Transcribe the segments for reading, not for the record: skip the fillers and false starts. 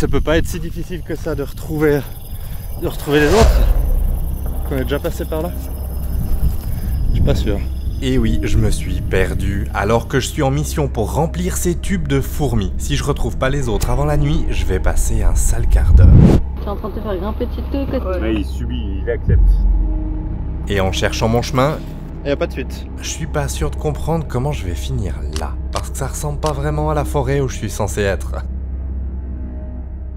ça peut pas être si difficile que ça de retrouver les autres. On est déjà passé par là. Je suis pas sûr. Et oui, je me suis perdu, alors que je suis en mission pour remplir ces tubes de fourmis. Si je retrouve pas les autres avant la nuit, je vais passer un sale quart d'heure. Tu es en train de te faire grimper de tous côtés. Ouais, il subit, il accepte. Et en cherchant mon chemin, Y a pas de suite. je suis pas sûr de comprendre comment je vais finir là. Parce que ça ressemble pas vraiment à la forêt où je suis censé être.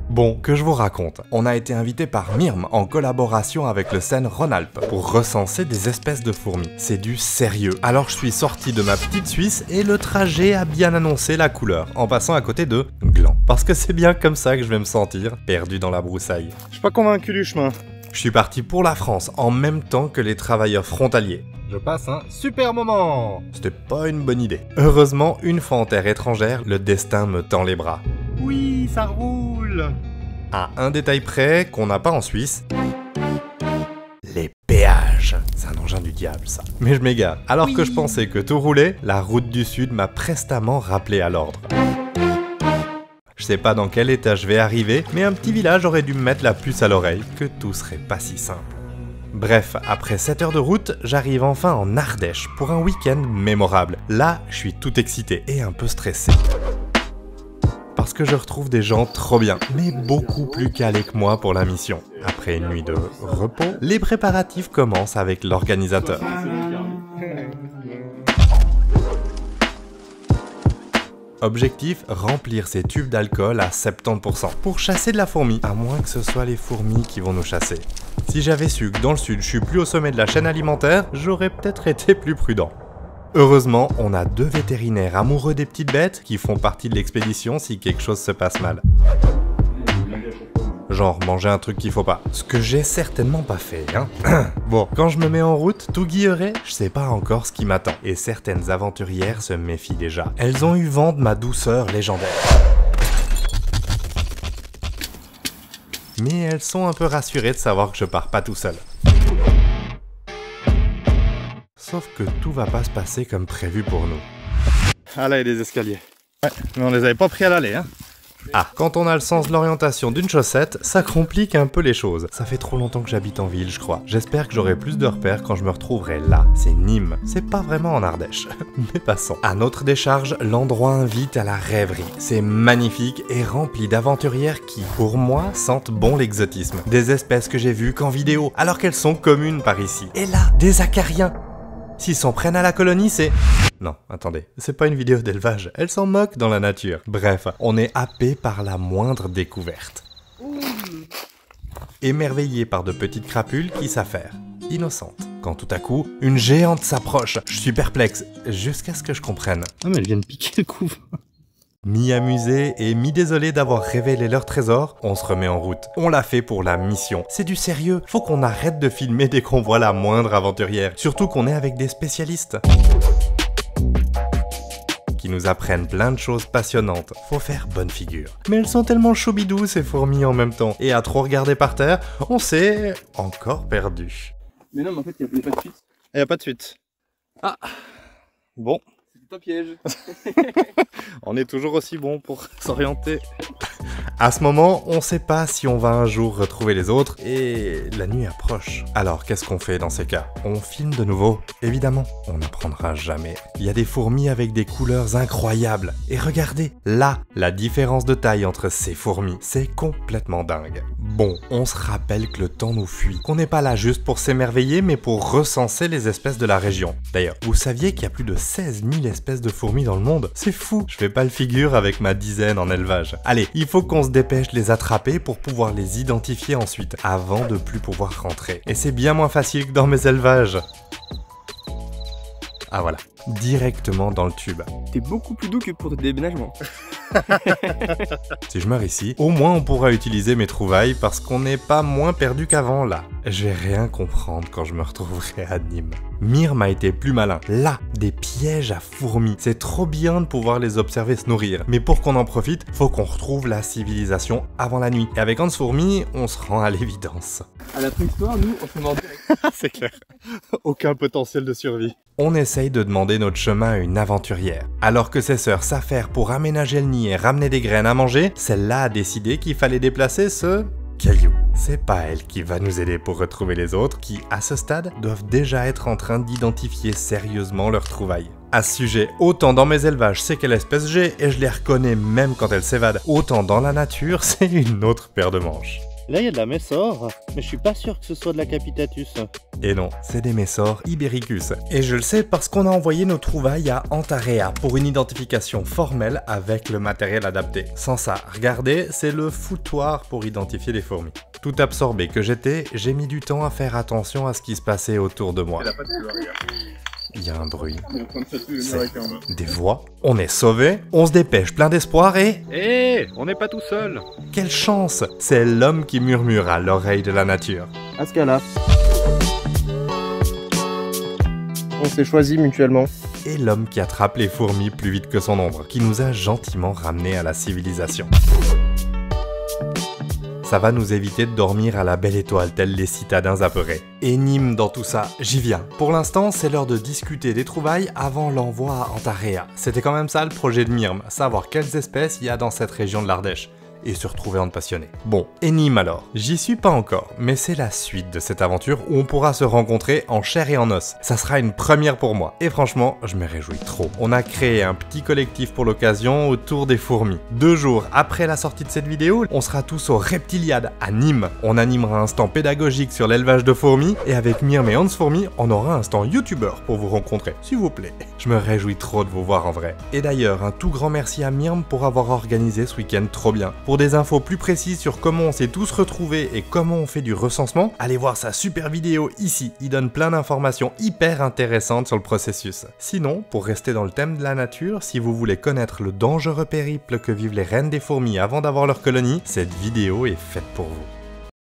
Bon, que je vous raconte. On a été invité par Myrm en collaboration avec le Seine Rhône-Alpes pour recenser des espèces de fourmis. C'est du sérieux. Alors je suis sorti de ma petite Suisse et le trajet a bien annoncé la couleur, en passant à côté de Gland. Parce que c'est bien comme ça que je vais me sentir, perdu dans la broussaille. Je suis pas convaincu du chemin. Je suis parti pour la France en même temps que les travailleurs frontaliers. Je passe un super moment. C'était pas une bonne idée. Heureusement, une fois en terre étrangère, le destin me tend les bras. Oui, ça roule. À un détail près qu'on n'a pas en Suisse, les péages. C'est un engin du diable ça. Mais je m'égare. Alors que je pensais que tout roulait, la route du Sud m'a prestamment rappelé à l'ordre. Je sais pas dans quel état je vais arriver, mais un petit village aurait dû me mettre la puce à l'oreille, que tout serait pas si simple. Bref, après 7 heures de route, j'arrive enfin en Ardèche pour un week-end mémorable. Là, je suis tout excité et un peu stressé. Parce que je retrouve des gens trop bien, mais beaucoup plus calés que moi pour la mission. Après une nuit de repos, les préparatifs commencent avec l'organisateur. Objectif, remplir ces tubes d'alcool à 70% pour chasser de la fourmi, à moins que ce soit les fourmis qui vont nous chasser. Si j'avais su que dans le sud je suis plus au sommet de la chaîne alimentaire, j'aurais peut-être été plus prudent. Heureusement, on a 2 vétérinaires amoureux des petites bêtes qui font partie de l'expédition si quelque chose se passe mal. Genre manger un truc qu'il faut pas. Ce que j'ai certainement pas fait, hein. Bon, quand je me mets en route, tout guilleret, je sais pas encore ce qui m'attend. Et certaines aventurières se méfient déjà. Elles ont eu vent de ma douceur légendaire. Mais elles sont un peu rassurées de savoir que je pars pas tout seul. Sauf que tout va pas se passer comme prévu pour nous. Ah là, il y a des escaliers. Ouais, mais on les avait pas pris à l'aller, hein. Ah, quand on a le sens de l'orientation d'une chaussette, ça complique un peu les choses. Ça fait trop longtemps que j'habite en ville, je crois. J'espère que j'aurai plus de repères quand je me retrouverai là. C'est Nîmes. C'est pas vraiment en Ardèche. Mais passons. À notre décharge, l'endroit invite à la rêverie. C'est magnifique et rempli d'aventurières qui, pour moi, sentent bon l'exotisme. Des espèces que j'ai vues qu'en vidéo, alors qu'elles sont communes par ici. Et là, des acariens. S'ils s'en prennent à la colonie, c'est... Non, attendez, c'est pas une vidéo d'élevage, elle s'en moque dans la nature. Bref, on est happé par la moindre découverte. Émerveillé par de petites crapules qui s'affairent, innocentes. Quand tout à coup, une géante s'approche. Je suis perplexe, jusqu'à ce que je comprenne. Ah mais elles viennent piquer le couve. Mi-amusé et mi-désolé d'avoir révélé leur trésor, on se remet en route. On l'a fait pour la mission. C'est du sérieux. Faut qu'on arrête de filmer dès qu'on voit la moindre aventurière. Surtout qu'on est avec des spécialistes. Qui nous apprennent plein de choses passionnantes. Faut faire bonne figure. Mais elles sont tellement choubidous ces fourmis en même temps. Et à trop regarder par terre, on s'est encore perdu. Mais non, mais en fait, il n'y a pas de suite. Il y a pas de suite. Ah, Bon. c'est pas piège. On est toujours aussi bon pour s'orienter. À ce moment, on sait pas si on va un jour retrouver les autres et la nuit approche. Alors qu'est-ce qu'on fait dans ces cas? On filme de nouveau? Évidemment, on n'apprendra jamais. Il y a des fourmis avec des couleurs incroyables. Et regardez, là, la différence de taille entre ces fourmis, c'est complètement dingue. Bon, on se rappelle que le temps nous fuit, qu'on n'est pas là juste pour s'émerveiller, mais pour recenser les espèces de la région. D'ailleurs, vous saviez qu'il y a plus de 16 000 espèces de fourmis dans le monde? C'est fou, je fais pas le figure avec ma dizaine en élevage. Allez, il faut qu'on se dépêche de les attraper pour pouvoir les identifier ensuite, avant de plus pouvoir rentrer. Et c'est bien moins facile que dans mes élevages. Ah voilà, directement dans le tube. T'es beaucoup plus doux que pour tes déménagements. Si je meurs ici, au moins on pourra utiliser mes trouvailles parce qu'on n'est pas moins perdu qu'avant là. Je vais rien comprendre quand je me retrouverai à Nîmes. Myrm a été plus malin. Là, des pièges à fourmis. C'est trop bien de pouvoir les observer se nourrir. Mais pour qu'on en profite, faut qu'on retrouve la civilisation avant la nuit. Et avec Hans Fourmi, on se rend à l'évidence. À la préhistoire, nous, on se mord direct. C'est clair. Aucun potentiel de survie. On essaye de demander tendait notre chemin à une aventurière. Alors que ses sœurs s'affairent pour aménager le nid et ramener des graines à manger, celle-là a décidé qu'il fallait déplacer ce caillou. C'est pas elle qui va nous aider pour retrouver les autres qui, à ce stade, doivent déjà être en train d'identifier sérieusement leurs trouvailles. À ce sujet, autant dans mes élevages c'est quelle espèce j'ai et je les reconnais même quand elles s'évadent, autant dans la nature c'est une autre paire de manches. Là, il y a de la messore, mais je suis pas sûr que ce soit de la Capitatus. Et non, c'est des Messor ibericus. Et je le sais parce qu'on a envoyé nos trouvailles à Antarea pour une identification formelle avec le matériel adapté. Sans ça, regardez, c'est le foutoir pour identifier les fourmis. Tout absorbé que j'étais, j'ai mis du temps à faire attention à ce qui se passait autour de moi. Il y a un bruit. C'est des voix. On est sauvés, on se dépêche plein d'espoir et... Hé, on n'est pas tout seul. Quelle chance! C'est l'homme qui murmure à l'oreille de la nature. À ce cas-là, on s'est choisis mutuellement. Et l'homme qui attrape les fourmis plus vite que son ombre, qui nous a gentiment ramenés à la civilisation. Ça va nous éviter de dormir à la belle étoile tels les citadins apeurés. Et Nîmes dans tout ça, j'y viens. Pour l'instant, c'est l'heure de discuter des trouvailles avant l'envoi à Antarea. C'était quand même ça le projet de Myrme, savoir quelles espèces il y a dans cette région de l'Ardèche. Et se retrouver en passionné. Bon, et Nîmes alors? J'y suis pas encore, mais c'est la suite de cette aventure où on pourra se rencontrer en chair et en os. Ça sera une première pour moi, et franchement, je me réjouis trop. On a créé un petit collectif pour l'occasion autour des fourmis. 2 jours après la sortie de cette vidéo, on sera tous au Reptiliade à Nîmes. On animera un stand pédagogique sur l'élevage de fourmis, et avec Myrme et Hans Fourmi, on aura un stand youtubeur pour vous rencontrer, s'il vous plaît. Je me réjouis trop de vous voir en vrai. Et d'ailleurs, un tout grand merci à Myrme pour avoir organisé ce week-end trop bien. Pour des infos plus précises sur comment on s'est tous retrouvés et comment on fait du recensement, allez voir sa super vidéo ici, il donne plein d'informations hyper intéressantes sur le processus. Sinon, pour rester dans le thème de la nature, si vous voulez connaître le dangereux périple que vivent les reines des fourmis avant d'avoir leur colonie, cette vidéo est faite pour vous.